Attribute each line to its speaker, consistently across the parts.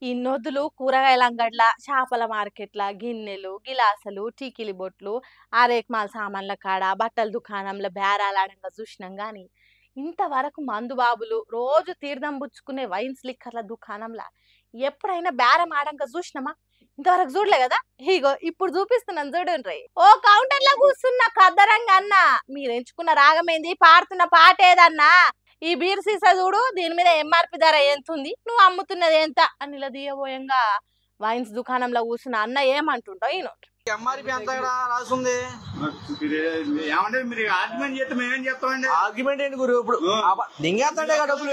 Speaker 1: ఈ నొద్దులు కూరగాయల అంగడ్ల చేపల మార్కెట్ల గిన్నెలు గిలాసులు టీకిలి బొట్లు ఆరేక్మాల్ సామాన్ల కాడ బట్టల దుకాణంలో బేరాలాడంగా చూసినాం గాని ఇంతవరకు మందు బాబులు రోజు తీర్థం పుచ్చుకునే వైన్స్ లిక్కర్ల దుకాణంలా ఎప్పుడైనా బేరం ఆడంగా చూసినామా? ఇంతవరకు చూడలే కదా. ఇగో ఇప్పుడు చూపిస్తున్నాను చూడండి. ఓ కౌంటర్ లో కూర్చున్న కద్దరంగా అన్న, మీరు ఎంచుకున్న రాగమేంది, పాడుతున్న పాట ఏదన్నా? ఈ బీర్ సీసా చూడు, దీని మీద ఎంఆర్పి ధర ఎంతుంది, నువ్వు అమ్ముతున్నది ఎంత అని ఇలా దియబోయంగా వైన్స్ దుకాణంలో కూర్చున్న అన్న ఏమంటుంటావు ఈయన
Speaker 2: ఎంఆర్పి ఎంత రాస్తుంది?
Speaker 3: ఏమంటే మీరు ఆర్గ్యుమెంట్ చేస్తే మేమేం చేస్తామండి?
Speaker 2: ఆర్గ్యుమెంట్ ఏంటి గురు? ఇప్పుడు దింగేస్తాడే డబ్బులు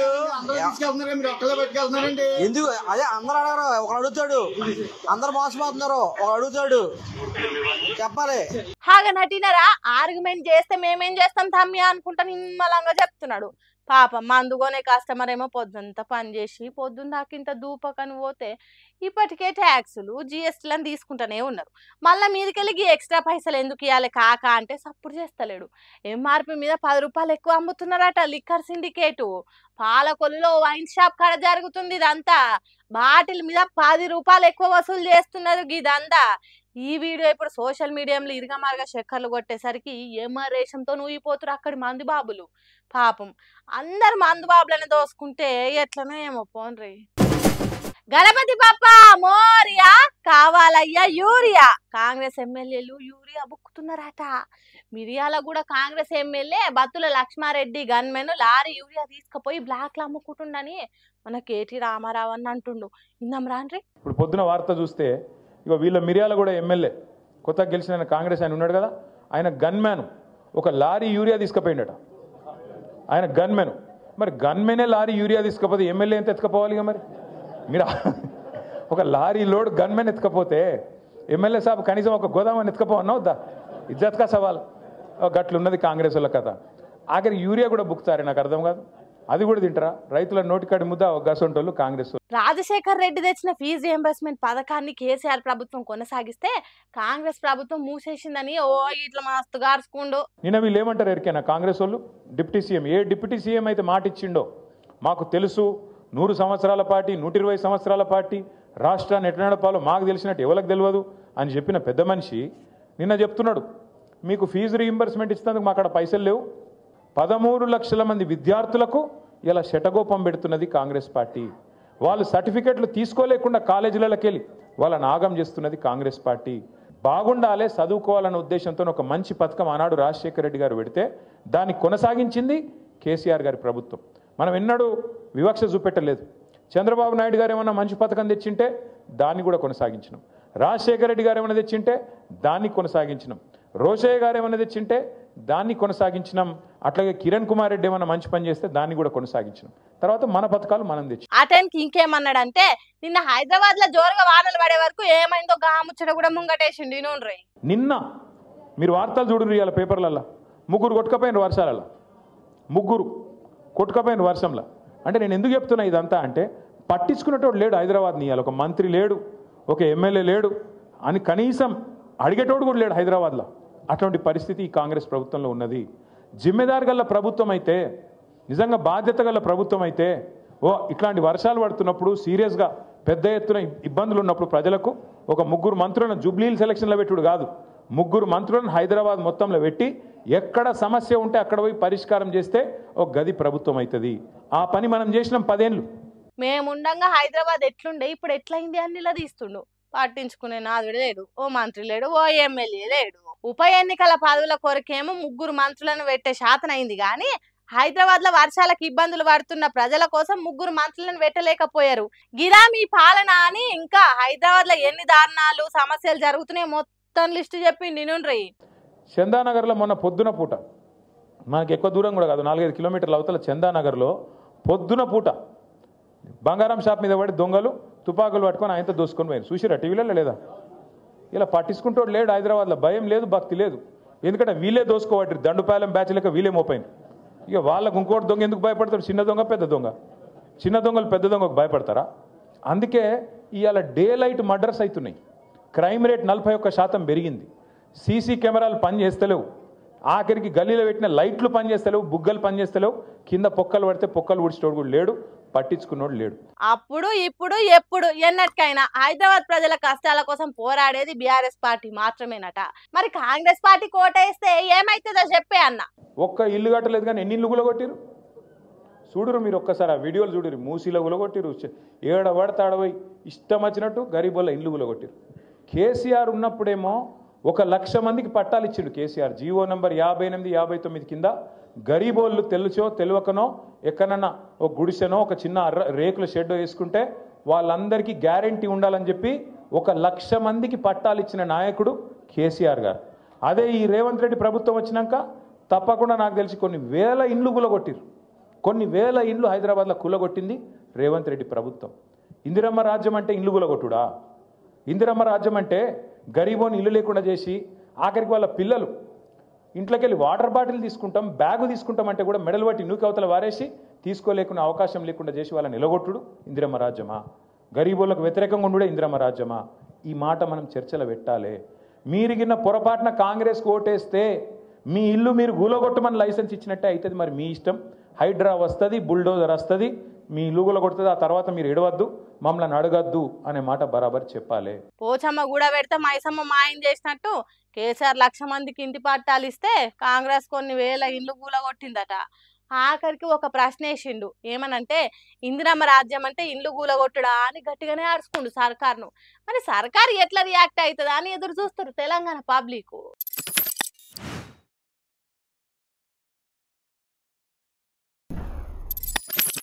Speaker 3: మీరు ఒక్కలే పెట్టుకెళ్తున్నారండి.
Speaker 2: ఎందుకు? అదే అందరు అడగరు, ఒకడు అడుగుతాడు. అందరు మోసపోతున్నారు, ఒకడు అడుగుతాడు. చెప్పాలి.
Speaker 1: హాగా నటినరా ఆర్గ్యుమెంట్ చేస్తే మేమేం చేస్తాం తమ్మి అనుకుంటా నిమ్మలంగా చెప్తున్నాడు. పాపం మందుగోనే కస్టమర్ ఏమో పొద్దుంతా పని చేసి పొద్దున్న దాకా ఇంత దూపకని పోతే ఇప్పటికే ట్యాక్సులు జిఎస్టీలను తీసుకుంటూనే ఉన్నారు. మళ్ళీ మీదకెళ్ళి ఎక్స్ట్రా పైసలు ఎందుకు ఇవ్వాలి కాక అంటే సపోర్ట్ చేస్తలేడు. ఎంఆర్పి మీద 10 రూపాయలు ఎక్కువ అమ్ముతున్నారట లిక్కర్ సిండికేటు. పాలకొల్లులో వైన్ షాప్ కాడ జరుగుతుంది ఇదంతా. బాటిల్ మీద 10 రూపాయలు ఎక్కువ వసూలు చేస్తున్నారు ఇదంతా. ఈ వీడియో ఇప్పుడు సోషల్ మీడియాలో ఇరుగమారుగా చక్కర్లు కొట్టేసరికి ఏమరేషంతో నూయిపోతురు అక్కడి మందు బాబులు. పాపం అందరు మందు బాబులను దోసుకుంటే ఎట్లనో ఏమో పోన్రి. గణపతి పప్ప మోరియా కావాలయ్యా యూరియా. కాంగ్రెస్ ఎమ్మెల్యేలు యూరియా బుక్కుతున్నారట. మిరియాల కూడా Congress MLA Battula Lakshmareddy gunmen lorry urea తీసుకుపోయి బ్లాక్ లో అమ్ముకుంటుండని మన కేటీ రామారావు అని అంటుండు. ఇందాం రాండ్రి.
Speaker 4: ఇప్పుడు పొద్దున వార్త చూస్తే ఇక వీళ్ళ మిరియాల కూడా ఎమ్మెల్యే కొత్తగా గెలిచిన కాంగ్రెస్ ఆయన ఉన్నాడు కదా, ఆయన గన్మ్యాన్ ఒక లారీ యూరియా తీసుకుపోయిండట. ఆయన గన్మెన్. మరి గన్మెనే లారీ యూరియా తీసుకపోతే ఎమ్మెల్యే ఎంత ఎత్తుకపోవాలి? ఇక మరి మీరు ఒక లారీ లోడ్ గన్మెన్ ఎత్తుకపోతే ఎమ్మెల్యే సాబ్ కనీసం ఒక గోదామని ఎత్తుకపోవన్నా వద్దా? ఇజ్జత్కా సవాల్. గట్లున్నది కాంగ్రెస్ వాళ్ళ కథ. ఆఖరికి యూరియా కూడా బుక్తారే, నాకు అర్థం కాదు. అది కూడా తింటారా? రైతుల నోటికాడి ముద్ద గసంటోళ్ళు కాంగ్రెస్.
Speaker 1: రాజశేఖర్ రెడ్డి తెచ్చిన ఫీజు రియంబర్స్మెంట్ పథకాన్ని కేసీఆర్ ప్రభుత్వం కొనసాగిస్తే కాంగ్రెస్ ప్రభుత్వం మూసేసిందని ఓ ఇట్లా మస్తు గార్చుకుండు.
Speaker 4: నిన్న వీళ్ళు ఏమంటారు ఎరికేనా కాంగ్రెస్ వాళ్ళు? డిప్యూటీ సీఎం, ఏ డిప్యూటీ సీఎం అయితే మాట ఇచ్చిండో మాకు తెలుసు, 100 సంవత్సరాల పార్టీ, 120 సంవత్సరాల పార్టీ, రాష్ట్రాన్ని ఎట్లా నడపాలో మాకు తెలిసినట్టు ఎవరికి తెలియదు అని చెప్పిన పెద్ద మనిషి నిన్న చెప్తున్నాడు, మీకు ఫీజు రీయింబర్స్మెంట్ ఇచ్చినందుకు మా అక్కడ పైసలు లేవు. 13 లక్షల మంది విద్యార్థులకు ఇలా శటగోపం పెడుతున్నది కాంగ్రెస్ పార్టీ. వాళ్ళు సర్టిఫికెట్లు తీసుకోలేకుండా కాలేజీలకి వెళ్ళి వాళ్ళని ఆగం చేస్తున్నది కాంగ్రెస్ పార్టీ. బాగుండాలే, చదువుకోవాలన్న ఉద్దేశంతో ఒక మంచి పథకం ఆనాడు రాజశేఖర రెడ్డి గారు పెడితే దాన్ని కొనసాగించింది కేసీఆర్ గారి ప్రభుత్వం. మనం ఎన్నడూ వివక్ష చూపెట్టలేదు. చంద్రబాబు నాయుడు గారు ఏమన్నా మంచి పథకం తెచ్చింటే దాన్ని కూడా కొనసాగించినాం. రాజశేఖర రెడ్డి గారు ఏమైనా తెచ్చింటే దాన్ని కొనసాగించినాం. రోషయ్య గారు ఏమైనా తెచ్చింటే దాన్ని కొనసాగించినాం. అట్లాగే కిరణ్ కుమార్ రెడ్డి ఏమైనా మంచి పని చేస్తే దాన్ని కూడా కొనసాగించినాం. తర్వాత మన పథకాలు మనం తెచ్చి
Speaker 1: ఆ టైంకి ఇంకేమన్నాడంటే నిన్న హైదరాబాద్ లో జోరుగా వానలు పడే వరకు ఏమైందో గాముచ్చట కూడా ముంగటేసిండి నూనె.
Speaker 4: నిన్న మీరు వార్తలు చూడండి, ఇవాళ పేపర్లల్లో 3 కొట్టుకపోయిన వర్షాలలో, 3 కొట్టుకపోయిన వర్షంలో. అంటే నేను ఎందుకు చెప్తున్నా ఇదంతా అంటే పట్టించుకునేటోడు లేడు హైదరాబాద్ని. ఇవాళ ఒక మంత్రి లేడు, ఒక ఎమ్మెల్యే లేడు అని కనీసం అడిగేటోడు కూడా లేడు హైదరాబాద్లో. అటువంటి పరిస్థితి ఈ కాంగ్రెస్ ప్రభుత్వంలో ఉన్నది. జిమ్మెదారు గల ప్రభుత్వం అయితే, నిజంగా బాధ్యత గల ప్రభుత్వం అయితే ఇట్లాంటి వర్షాలు పడుతున్నప్పుడు సీరియస్గా పెద్ద ఎత్తున ఇబ్బందులు ఉన్నప్పుడు ప్రజలకు ఒక 3 మంత్రులను జూబ్లీహిల్స్ ఎలక్షన్లో పెట్టుడు కాదు, 3 మంత్రులను హైదరాబాద్ మొత్తంలో పెట్టి ఎక్కడ సమస్య ఉంటే అక్కడ పోయి పరిష్కారం చేస్తే ఒక గది ప్రభుత్వం అవుతుంది. ఆ పని మనం చేసినాం 10 ఏళ్ళు.
Speaker 1: మేముండంగా హైదరాబాద్ ఎట్లుండే ఇప్పుడు ఎట్లయింది అని ఇలా తీస్తుండు. పట్టించుకునే నాదుడు లేడు, ఓ మంత్రి లేడు, ఓ ఎమ్మెల్యే లేడు. ఉప ఎన్నికల పదవుల కొరకేమో 3 మంత్రులను పెట్టే శాతం అయింది కానీ హైదరాబాద్ లో వర్షాలకు ఇబ్బందులు పడుతున్న ప్రజల కోసం 3 మంత్రులను పెట్టలేకపోయారు. గిరా మీ పాలన అని ఇంకా హైదరాబాద్ లో ఎన్ని దారుణాలు సమస్యలు జరుగుతున్నాయి మొత్తం లిస్టు చెప్పింది నుండ్రి.
Speaker 4: చందానగర్లో మొన్న పొద్దున పూట, మనకి ఎక్కువ దూరం కూడా కాదు, 4-5 కిలోమీటర్ల అవతల చందానగర్లో పొద్దున పూట బంగారం షాప్ మీద పడి దొంగలు తుపాకులు పట్టుకొని ఆయనతో దోసుకొని పోయారు. చూసిరా టీవీలలో లేదా? ఇలా పట్టించుకుంటూ లేడు హైదరాబాద్లో. భయం లేదు, భక్తి లేదు. ఎందుకంటే వీళ్ళే దోసుకోవట్రు, దండుపాలెం బ్యాచ్ లెక్క వీళ్ళే మోపోయింది. ఇక వాళ్ళకు ఇంకోటి దొంగ ఎందుకు భయపడతాడు? చిన్న దొంగ పెద్ద దొంగ. చిన్న దొంగలు పెద్ద దొంగకు భయపడతారా? అందుకే ఇవాళ డే లైట్ మర్డర్స్ అవుతున్నాయి. క్రైమ్ రేట్ 41% పెరిగింది. సీసీ కెమెరాలు పని చేస్తలేవు. ఆఖరికి గల్లీలో పెట్టిన లైట్లు పనిచేస్తలేవు, బుగ్గలు పనిచేస్తలేవు, కింద పొక్కలు పడితే పొక్కలు ఊడ్చేటోడు కూడా లేడు, పట్టించుకున్నోడు లేడు.
Speaker 1: అప్పుడు ఇప్పుడు ఎప్పుడు ఎన్నటికైనా హైదరాబాద్ ప్రజల కష్టాల కోసం పోరాడేది బీఆర్ఎస్ పార్టీ మాత్రమేనట. మరి కాంగ్రెస్ పార్టీ కోటేస్తే ఏమైతుందో చెప్పే అన్న.
Speaker 4: ఒక్క ఇల్లు కట్టలేదు కానీ ఎన్ని ఇల్లు గులగొట్టిరు చూడురు మీరు. ఒక్కసారి ఆ వీడియోలు చూడురు. మూసీలో గులగొట్టిరు, ఏడ పడితే ఆడపోయి ఇష్టం వచ్చినట్టు గరీబోళ్ళ ఇల్లు గులగొట్టిరు. కేసీఆర్ ఉన్నప్పుడేమో 1,00,000 మందికి పట్టాలు ఇచ్చిండు కేసీఆర్. జీవో నంబర్ 58, 59 కింద గరీబోళ్ళు తెలుసో తెలియకనో ఎక్కడన్నా ఒక గుడిసెనో ఒక చిన్న రేకుల షెడ్ వేసుకుంటే వాళ్ళందరికీ గ్యారంటీ ఉండాలని చెప్పి 1,00,000 మందికి పట్టాలు ఇచ్చిన నాయకుడు కేసీఆర్ గారు. అదే ఈ రేవంత్ రెడ్డి ప్రభుత్వం వచ్చినాక తప్పకుండా నాకు తెలిసి కొన్ని వేల ఇండ్లు కులగొట్టిరు. కొన్ని వేల ఇండ్లు హైదరాబాద్లో కులగొట్టింది రేవంత్ రెడ్డి ప్రభుత్వం. ఇందిరమ్మ రాజ్యం అంటే ఇండ్లు కులగొట్టుడా? ఇందిరమ్మ రాజ్యం అంటే గరీబోని ఇల్లు లేకుండా చేసి ఆఖరికి వాళ్ళ పిల్లలు ఇంట్లోకి వెళ్ళి వాటర్ బాటిల్ తీసుకుంటాం, బ్యాగు తీసుకుంటాం అంటే కూడా మెడలు పట్టి నూకవతల వారేసి తీసుకోలేకున్న అవకాశం లేకుండా చేసి వాళ్ళని నిలగొట్టుడు ఇందిరమ్మ రాజ్యమా? గరీబోళ్ళకు వ్యతిరేకంగా ఉండే ఇందిరమ్మ రాజ్యమా? ఈ మాట మనం చర్చలు పెట్టాలి. మీరిగిన పొరపాటున కాంగ్రెస్కి ఓటేస్తే మీ ఇల్లు మీరు గూలగొట్టమని లైసెన్స్ ఇచ్చినట్టే అవుతుంది. మరి మీ ఇష్టం. హైడ్రా వస్తుంది, బుల్డోజర్ వస్తుంది, మీ ఇల్లు గులగొడుతుంది. ఆ తర్వాత మీరు ఎడవద్దు, మమ్మల్ని అడగద్దు అనే మాట బరాబర్ చెప్పాలి.
Speaker 1: పోచమ్మ కూడా పెడితే మైసమ్మ మాయం చేసినట్టు కేసీఆర్ 1,00,000 మందికి ఇంటి పట్టాలు ఇస్తే కాంగ్రెస్ కొన్ని వేల ఇల్లు గూలగొట్టిందట. ఆఖరికి ఒక ప్రశ్న వేసిండు, ఏమనంటే ఇందిరమ్మ రాజ్యం అంటే ఇండ్లు గూలగొట్టుడా అని గట్టిగానే అరుచుకుండు సర్కార్ను. మరి సర్కారు ఎట్లా రియాక్ట్ అవుతుందా అని ఎదురు చూస్తారు తెలంగాణ పబ్లిక్.